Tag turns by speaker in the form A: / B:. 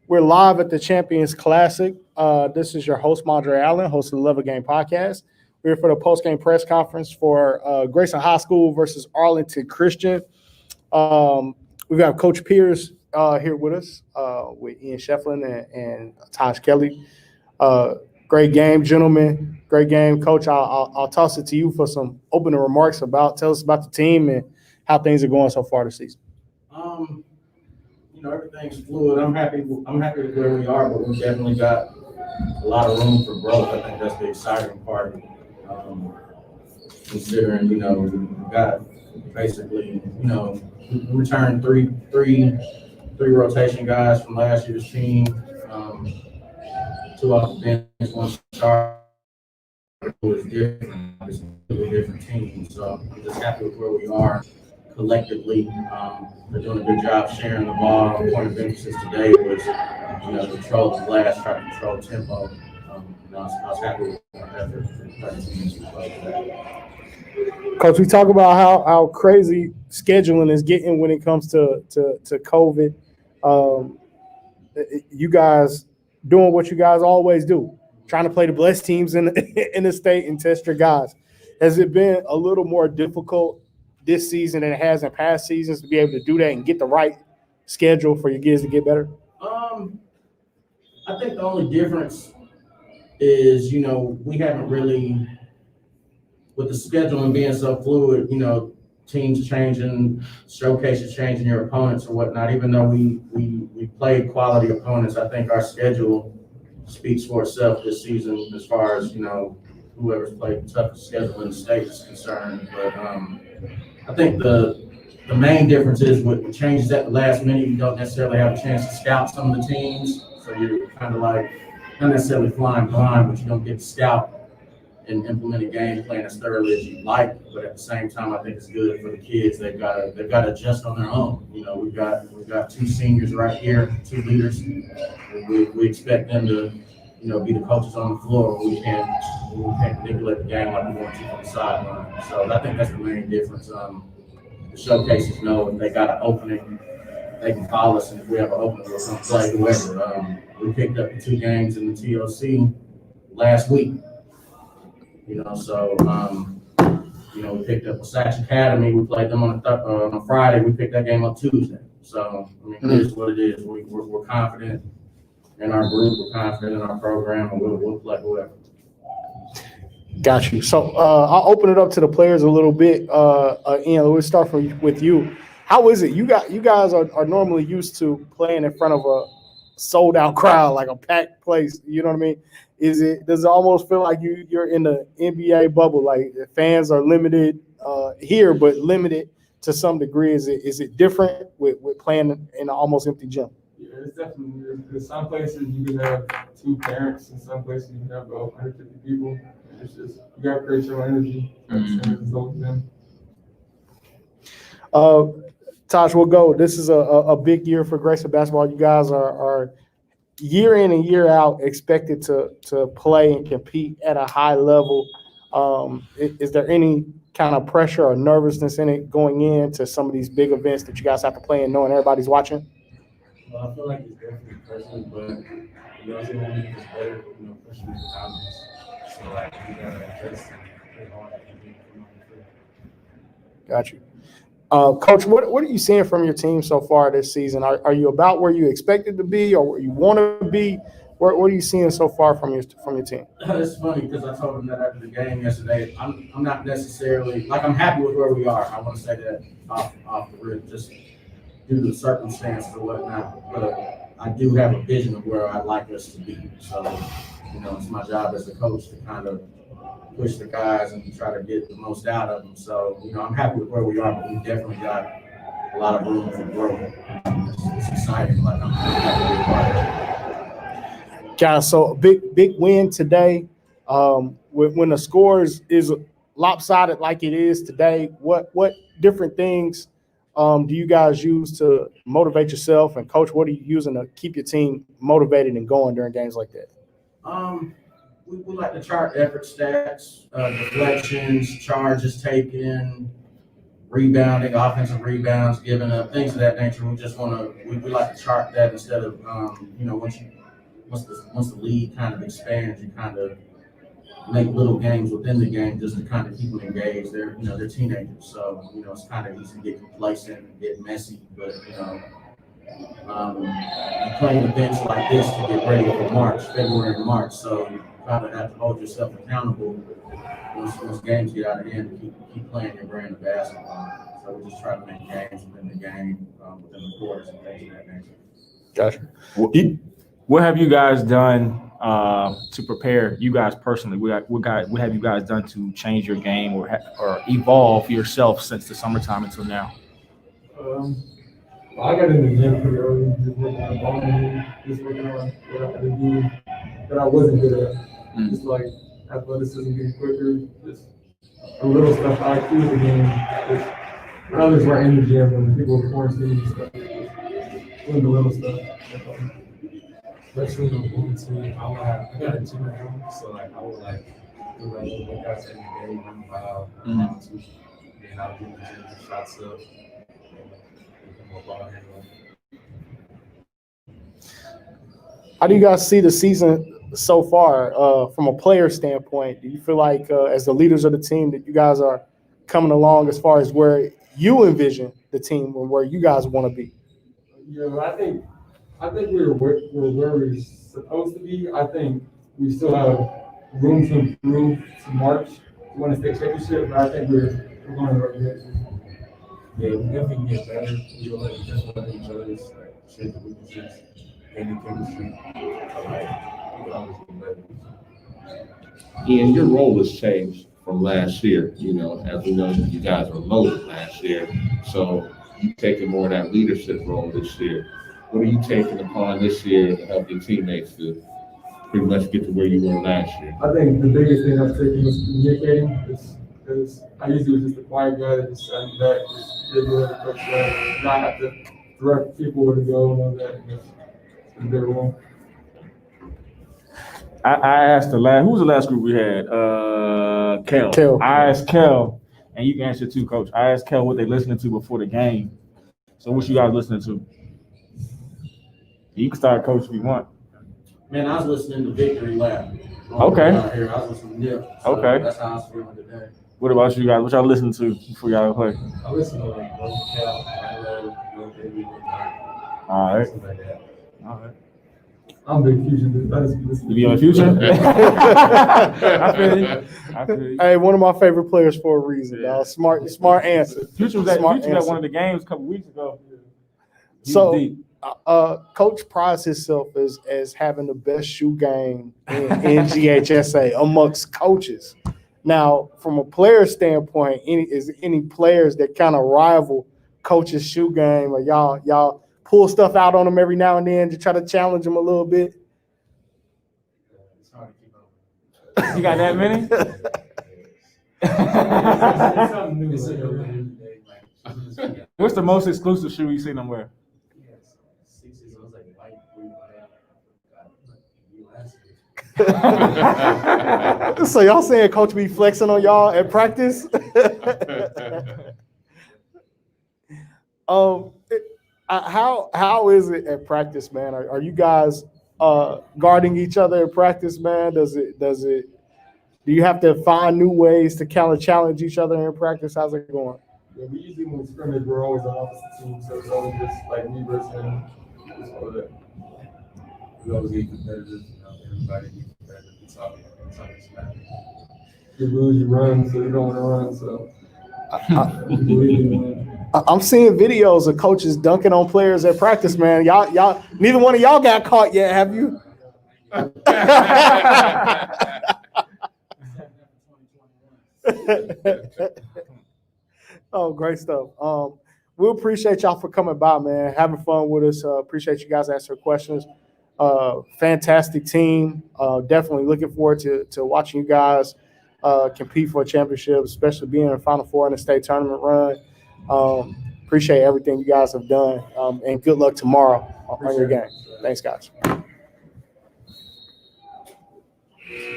A: We're live at the Champions Classic. This is your host, Mondre Allen, host of the Level Game Podcast. We're here for the post-game press conference for Grayson High School versus Arlington Christian. We've got Coach Pierce here with us, with Ian Shefflin and Tosh Kelly. Great game, gentlemen. Great game. Coach, I'll toss it to you for some opening remarks tell us about the team and how things are going so far this season.
B: Everything's fluid. I'm happy with where we are, but we've definitely got a lot of room for growth. I think that's the exciting part. Considering, we've got basically, we returned three rotation guys from last year's team, two off the bench, one star. It was different. It's a completely different team. So I'm just happy with where we are. Collectively, they're doing a good job sharing the ball. Point of emphasis today was, control the glass, try to control tempo. I was happy with our effort for 13 minutes today.
A: Coach, we talk about how crazy scheduling is getting when it comes to COVID. You guys doing what you guys always do, trying to play the best teams in the state and test your guys. Has it been a little more difficult this season than it has in past seasons to be able to do that and get the right schedule for your kids to get better?
B: I think the only difference is, we haven't really, with the scheduling being so fluid, teams changing, showcases changing your opponents or whatnot. Even though we played quality opponents, I think our schedule speaks for itself this season as far as, whoever's played the toughest schedule in the state is concerned. But I think the main difference is with changes at the last minute, you don't necessarily have a chance to scout some of the teams. So you're kind of like, not necessarily flying blind, but you don't get to scout and implement a game plan as thoroughly as you'd like. But at the same time, I think it's good for the kids. They've got to adjust on their own. We've got two seniors right here, two leaders. We expect them to, be the coaches on the floor. We can't manipulate the game like we want to on the sideline. So I think that's the main difference. The showcases know if they got an opening, they can call us, and if we have an opening, we're going to play whoever. We picked up the 2 games in the TOC last week. So we picked up Wasatch Academy. We played them on a Friday. We picked that game up Tuesday. So it is what it is. We're confident in our group. We're confident in our program, and we'll play whoever.
A: Got you. So I'll open it up to the players a little bit. Ian, we'll start with you. How is it? You guys are normally used to playing in front of a sold out crowd, like a packed place. You know what I mean? Does it almost feel like you're in the NBA bubble? Like the fans are limited here, but limited to some degree. Is it different with playing in an almost empty gym?
C: Yeah, it's definitely. There's some places you can have 2 parents, and some places you can have about 150 people. It's just you got to create your own energy.
A: Tosh, we'll go. This is a big year for Grayson basketball. You guys are year in and year out expected to play and compete at a high level. Is there any kind of pressure or nervousness in it going into some of these big events that you guys have to play in, knowing everybody's watching?
D: Well, I feel like it's definitely pressure, but we also want to make this better, pushing the boundaries. So like we gotta adjust and play hard and compete.
A: Got you. Coach, what are you seeing from your team so far this season? Are you about where you expected to be or where you want to be? What are you seeing so far from your team?
B: It's funny because I told them that after the game yesterday. I'm not necessarily I'm happy with where we are. I want to say that off the rip, just due to the circumstances or whatnot. But I do have a vision of where I'd like us to be. So it's my job as a coach to kind of push the guys and try to get the most out of them. So, I'm happy with where we are, but we definitely got a lot of room for growth. It's exciting. I'm happy with where we are.
A: Guys, so big win today. When the score is lopsided like it is today, what different things do you guys use to motivate yourself? And Coach, what are you using to keep your team motivated and going during games like that?
B: We like to chart effort stats, deflections, charges taken, rebounding, offensive rebounds, giving up, things of that nature. We just want to, we like to chart that instead of, once the league kind of expands, you kind of make little games within the game just to kind of keep them engaged. They're teenagers, so, it's kind of easy to get complacent and get messy, but, you're playing events like this to get ready for February and March, so you kind of have to hold yourself accountable once games get out of hand to keep playing your brand of basketball. So we just try to make games within the game, within the quarters and things of that nature.
A: Gotcha.
E: What have you guys done to prepare you guys personally? What have you guys done to change your game or evolve yourself since the summertime until now?
C: I got in the gym pretty early, just working on ball handling, just working on what I had to do that I wasn't good at. Just like athleticism, getting quicker, just a little stuff. IQ of the game. Just when others were in the gym, when people were quarantining and stuff, doing the little stuff.
D: Especially on the movie team, I got a gym at home, so like I would like do like little workouts every day, run mile, and I'll do the gym shots up, and become a ball handler.
A: How do you guys see the season so far from a player standpoint? Do you feel like as the leaders of the team that you guys are coming along as far as where you envision the team and where you guys want to be?
C: Yeah, I think we're where we're supposed to be. I think we still have room to improve to March to win a state championship, but I think we're going in the right direction.
D: Yeah, we definitely get better. We don't let each other's like shit that we can just gain the chemistry. But, like, we can always get better.
F: Ian, your role has changed from last year. As we know, you guys were loaded last year. So you've taken more of that leadership role this year. What are you taking upon this year to help your teammates to pretty much get to where you were last year?
C: I think the biggest thing I've taken was communicating, because I usually was just a quiet guy that just sat back, just did whatever the coach said, not have to direct people where to go and all that. It's been a big role.
E: I asked who was the last group we had? Kel. I asked Kel, and you can answer too, Coach. I asked Kel what they listening to before the game. So what you guys listening to? You can start, Coach, if you want.
B: Man, I was listening to Victory Lap.
E: Okay.
B: Out here. I was listening to Nip. So
E: Okay.
B: That's how I was feeling today.
E: What about you guys? What y'all listening to before y'all play?
D: I listen to like Local Cal, Milo, Lil Baby, Lil Dark,
E: All right.
D: something like that.
E: All right.
C: I'm a big Future dude. I just listen
E: You be on the Future? I feel you.
A: Hey, one of my favorite players for a reason, dog. Smart answer.
E: Future was at
A: Smart
E: one
A: answer.
E: of the games a couple weeks ago. He
A: So,
E: was deep.
A: Coach prides himself as having the best shoe game in GHSA amongst coaches. Now, from a player standpoint, is any players that kind of rival Coach's shoe game, or y'all pull stuff out on them every now and then to try to challenge them a little bit?
D: It's hard to keep up.
E: You got that many?
C: It's something new.
D: It's a
C: like,
D: new
C: every-
D: day, like,
E: What's the most exclusive shoe you seen them wear?
D: yes, 6 years old, like white, blue, black.
A: So y'all saying Coach be flexing on y'all at practice? How is it at practice, man? Are you guys guarding each other in practice, man? Do you have to find new ways to kind of challenge each other in practice? How's it going?
C: Yeah, we usually when we scrimmage, we're always on opposite teams, so it's always just like me versus him. Just all that.
D: We always get competitive, everybody get competitive. It's all smack.
C: You lose, you run, so you don't want to run. So you believe in it.
A: I'm seeing videos of coaches dunking on players at practice, man. Y'all, neither one of y'all got caught yet, have you? Oh, great stuff. We appreciate y'all for coming by, man. Having fun with us. Appreciate you guys answering questions. Fantastic team. Definitely looking forward to watching you guys compete for a championship, especially being in the Final Four in the state tournament run. Appreciate everything you guys have done, and good luck tomorrow on your game. Thanks, guys.